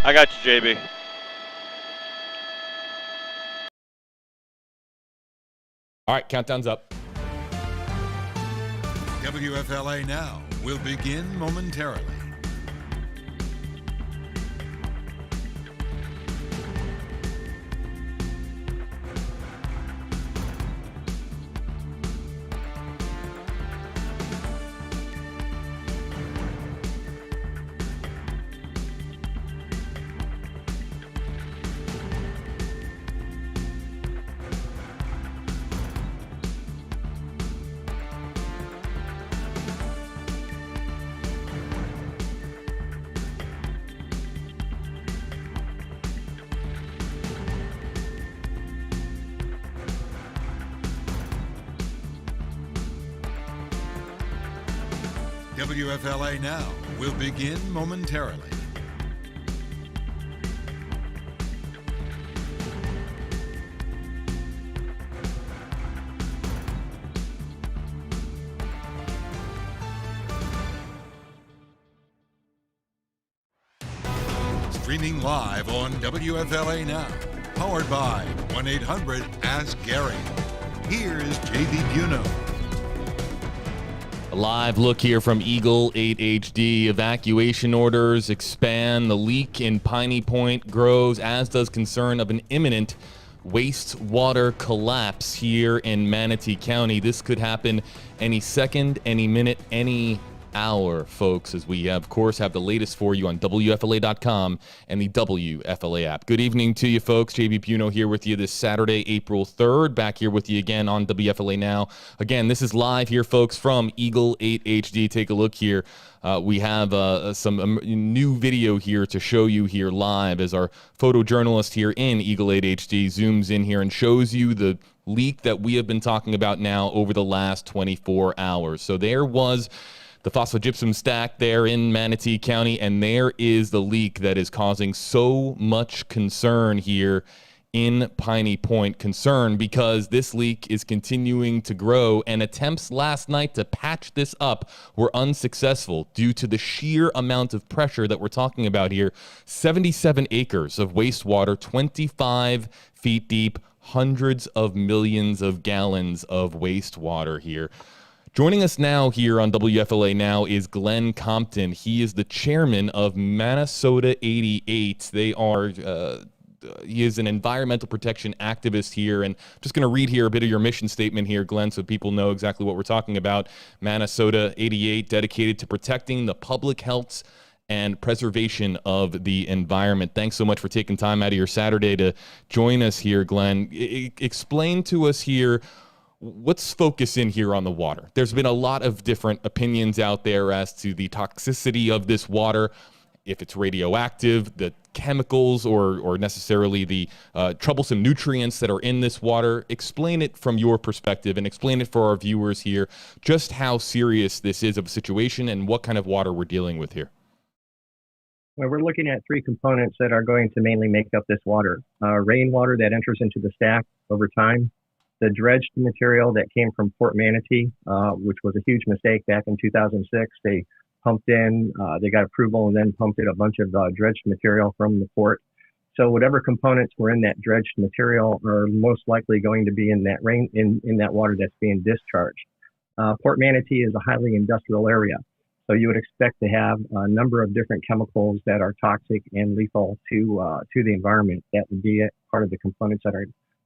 I got you, JB. All right, countdown's up. WFLA Now will begin momentarily. WFLA Now will begin momentarily. Streaming live on WFLA Now, powered by 1-800-ASK-GARY. Here is JB Buno. A live look here from Eagle 8 HD. Evacuation orders expand. The leak in Piney Point grows, as does concern of an imminent wastewater collapse here in Manatee County. This could happen any second, any minute, any hour, folks, as we, of course, have the latest for you on WFLA.com and the WFLA app. Good evening to you, folks. JB Buno here with you this Saturday, April 3rd. Back here with you again on WFLA Now. Again, this is live here, folks, from Eagle 8 HD. Take a look here. We have some new video here to show you here live as our photojournalist here in Eagle 8 HD zooms in here and shows you the leak that we have been talking about now over the last 24 hours. So there was the phosphogypsum stack there in Manatee County, and there is the leak that is causing so much concern here in Piney Point. Concern because this leak is continuing to grow, and attempts last night to patch this up were unsuccessful due to the sheer amount of pressure that we're talking about here. 77 acres of wastewater, 25 feet deep, hundreds of millions of gallons of wastewater here. Joining us now here on WFLA Now is Glenn Compton. He is the chairman of Minnesota 88. He is an environmental protection activist here, and just going to read here a bit of your mission statement here, Glenn, so people know exactly what we're talking about. Minnesota 88, dedicated to protecting the public health and preservation of the environment. Thanks so much for taking time out of your Saturday to join us here, Glenn. Explain to us here, let's focus in here on the water. There's been a lot of different opinions out there as to the toxicity of this water, if it's radioactive, the chemicals, or necessarily the troublesome nutrients that are in this water. Explain it from your perspective and explain it for our viewers here, just how serious this is of a situation and what kind of water we're dealing with here. Well, we're looking at three components that are going to mainly make up this water. Rainwater that enters into the stack over time, the dredged material that came from Port Manatee, which was a huge mistake back in 2006. They pumped in, they got approval and then pumped in a bunch of dredged material from the port. So whatever components were in that dredged material are most likely going to be in that in that water that's being discharged. Port Manatee is a highly industrial area, so you would expect to have a number of different chemicals that are toxic and lethal to the environment. That would be part of the components that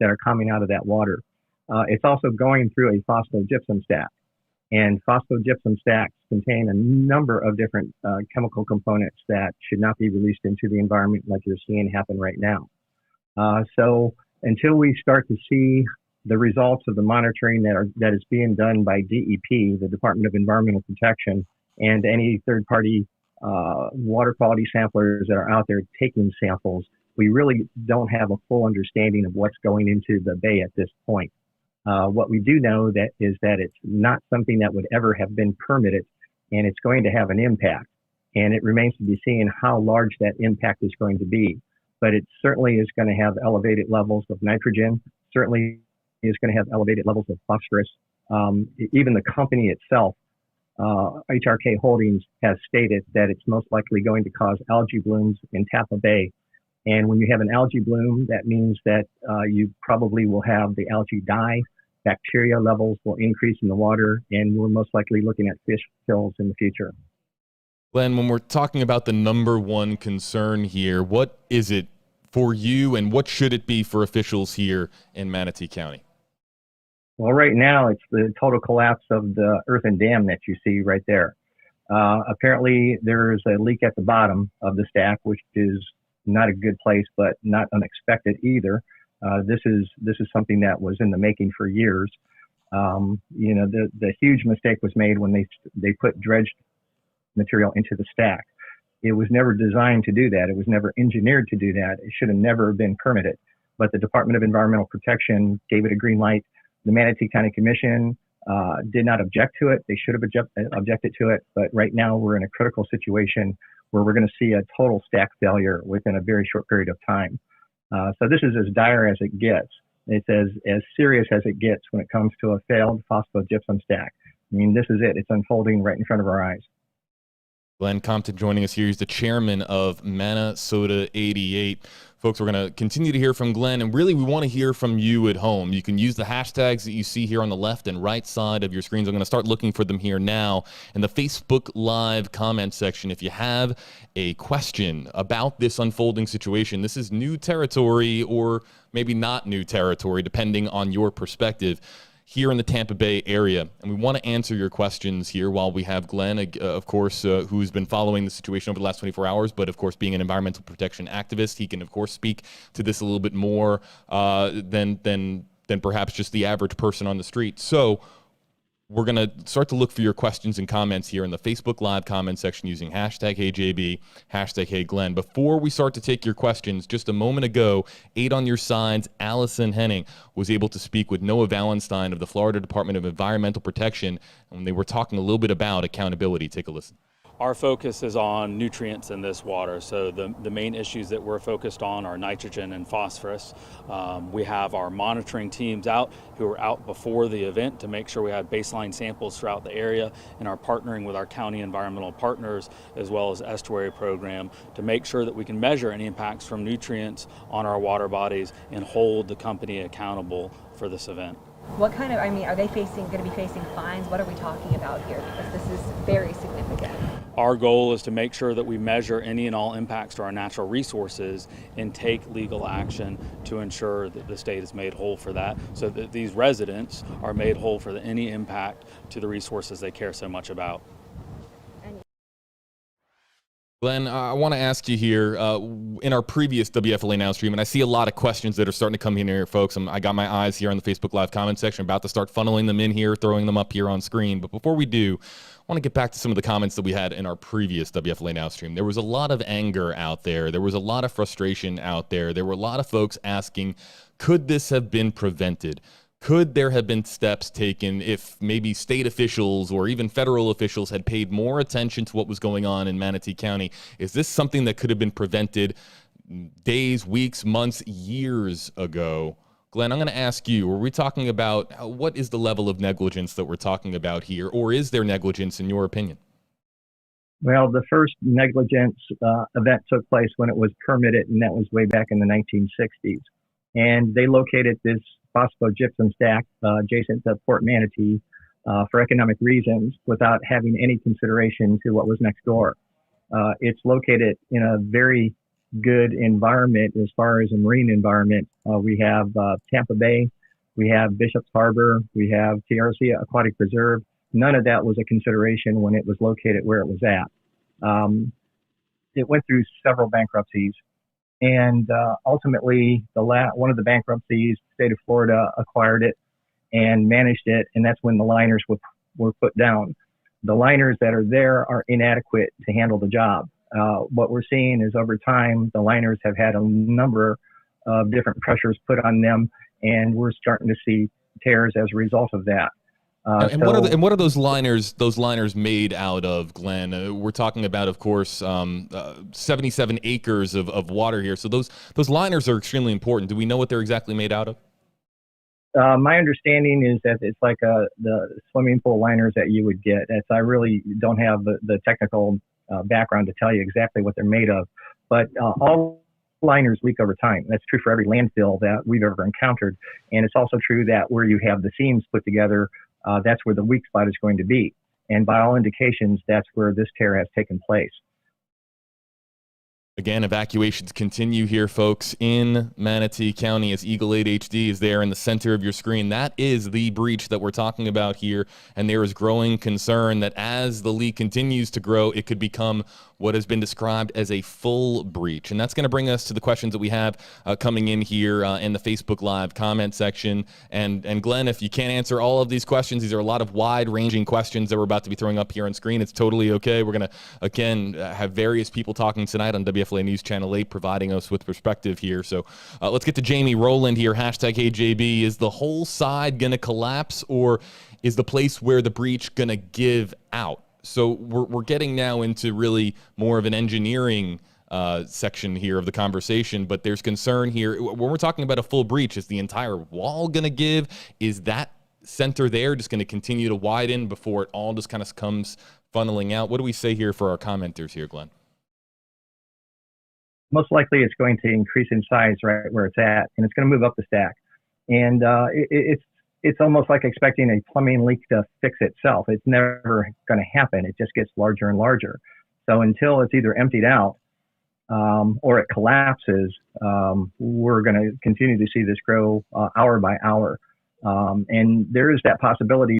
are coming out of that water. It's also going through a phosphogypsum stack, and phosphogypsum stacks contain a number of different chemical components that should not be released into the environment like you're seeing happen right now. So until we start to see the results of the monitoring that is being done by DEP, the Department of Environmental Protection, and any third-party water quality samplers that are out there taking samples, we really don't have a full understanding of what's going into the bay at this point. What we do know is that it's not something that would ever have been permitted, and it's going to have an impact. And it remains to be seen how large that impact is going to be. But it certainly is going to have elevated levels of nitrogen, certainly is going to have elevated levels of phosphorus. Even the company itself HRK Holdings has stated that it's most likely going to cause algae blooms in Tampa Bay. And when you have an algae bloom, that means that you probably will have the algae die, bacteria levels will increase in the water, and we're most likely looking at fish kills in the future. Glenn, when we're talking about the number one concern here, what is it for you and what should it be for officials here in Manatee County? Well, right now it's the total collapse of the earthen dam that you see right there. Apparently there's a leak at the bottom of the stack, which is not a good place, but not unexpected either. This is something that was in the making for years. The huge mistake was made when they put dredged material into the stack. It was never designed to do that. It was never engineered to do that. It should have never been permitted. But the Department of Environmental Protection gave it a green light. The Manatee County Commission did not object to it. They should have objected to it. But right now we're in a critical situation where we're going to see a total stack failure within a very short period of time. So this is as dire as it gets. It's as serious as it gets when it comes to a failed phosphogypsum stack. I mean, this is it. It's unfolding right in front of our eyes. Glenn Compton joining us here. He's the chairman of Manasota 88. Folks, we're going to continue to hear from Glenn, and really we want to hear from you at home. You can use the hashtags that you see here on the left and right side of your screens. I'm going to start looking for them here now in the Facebook Live comment section. If you have a question about this unfolding situation, this is new territory or maybe not new territory, depending on your perspective, here in the Tampa Bay area. And we want to answer your questions here while we have Glenn, of course, who's been following the situation over the last 24 hours, but of course, being an environmental protection activist, he can, of course, speak to this a little bit more than perhaps just the average person on the street. So we're going to start to look for your questions and comments here in the Facebook Live comment section using hashtag HeyJB, hashtag HeyGlenn. Before we start to take your questions, just a moment ago, 8 on your sides, Allison Henning was able to speak with Noah Valenstein of the Florida Department of Environmental Protection, and they were talking a little bit about accountability. Take a listen. Our focus is on nutrients in this water. So the main issues that we're focused on are nitrogen and phosphorus. We have our monitoring teams out who were out before the event to make sure we had baseline samples throughout the area, and are partnering with our county environmental partners as well as estuary program to make sure that we can measure any impacts from nutrients on our water bodies and hold the company accountable for this event. What kind of, are they going to be facing fines? What are we talking about here? Because this is very significant. Our goal is to make sure that we measure any and all impacts to our natural resources and take legal action to ensure that the state is made whole for that, so that these residents are made whole for any impact to the resources they care so much about. Glenn, I want to ask you here, in our previous WFLA Now stream, and I see a lot of questions that are starting to come in here, folks. I got my eyes here on the Facebook Live comment section, about to start funneling them in here, throwing them up here on screen. But before we do, I want to get back to some of the comments that we had in our previous WFLA Now stream. There was a lot of anger out there. There was a lot of frustration out there. There were a lot of folks asking, could this have been prevented? Could there have been steps taken if maybe state officials or even federal officials had paid more attention to what was going on in Manatee County? Is this something that could have been prevented days, weeks, months, years ago? Glenn, I'm going to ask you, are we talking about what is the level of negligence that we're talking about here, or is there negligence in your opinion? Well, the first negligence event took place when it was permitted, and that was way back in the 1960s. And they located this phosphogypsum stack adjacent to Port Manatee for economic reasons without having any consideration to what was next door. It's located in a very good environment as far as a marine environment. We have Tampa Bay, we have Bishop's Harbor, we have TRC Aquatic Preserve. None of that was a consideration when it was located where it was at. It went through several bankruptcies. And ultimately, one of the bankruptcies, the state of Florida acquired it and managed it, and that's when the liners were put down. The liners that are there are inadequate to handle the job. What we're seeing is over time, the liners have had a number of different pressures put on them, and we're starting to see tears as a result of that. What are those liners made out of, Glenn? We're talking about, of course, 77 acres of water here. So those liners are extremely important. Do we know what they're exactly made out of? My understanding is that it's like the swimming pool liners that you would get. I really don't have the technical background to tell you exactly what they're made of, but all liners leak over time. That's true for every landfill that we've ever encountered, and it's also true that where you have the seams put together, that's where the weak spot is going to be. And by all indications, that's where this tear has taken place. Again, evacuations continue here, folks, in Manatee County as Eagle 8 HD is there in the center of your screen. That is the breach that we're talking about here, and there is growing concern that as the leak continues to grow, it could become what has been described as a full breach. And that's going to bring us to the questions that we have coming in here in the Facebook Live comment section. And Glenn, if you can't answer all of these questions, these are a lot of wide-ranging questions that we're about to be throwing up here on screen. It's totally okay. We're going to, again, have various people talking tonight on WFLA News Channel 8, providing us with perspective here. So let's get to Jamie Rowland here. Hashtag HeyJB. Is the whole side going to collapse, or is the place where the breach going to give out? So we're getting now into really more of an engineering section here of the conversation, but there's concern here. When we're talking about a full breach, is the entire wall going to give? Is that center there just going to continue to widen before it all just kind of comes funneling out? What do we say here for our commenters here, Glenn? Most likely it's going to increase in size right where it's at, and it's going to move up the stack. And it's almost like expecting a plumbing leak to fix itself. It's never going to happen. It just gets larger and larger. So until it's either emptied out or it collapses, we're going to continue to see this grow hour by hour. And there is that possibility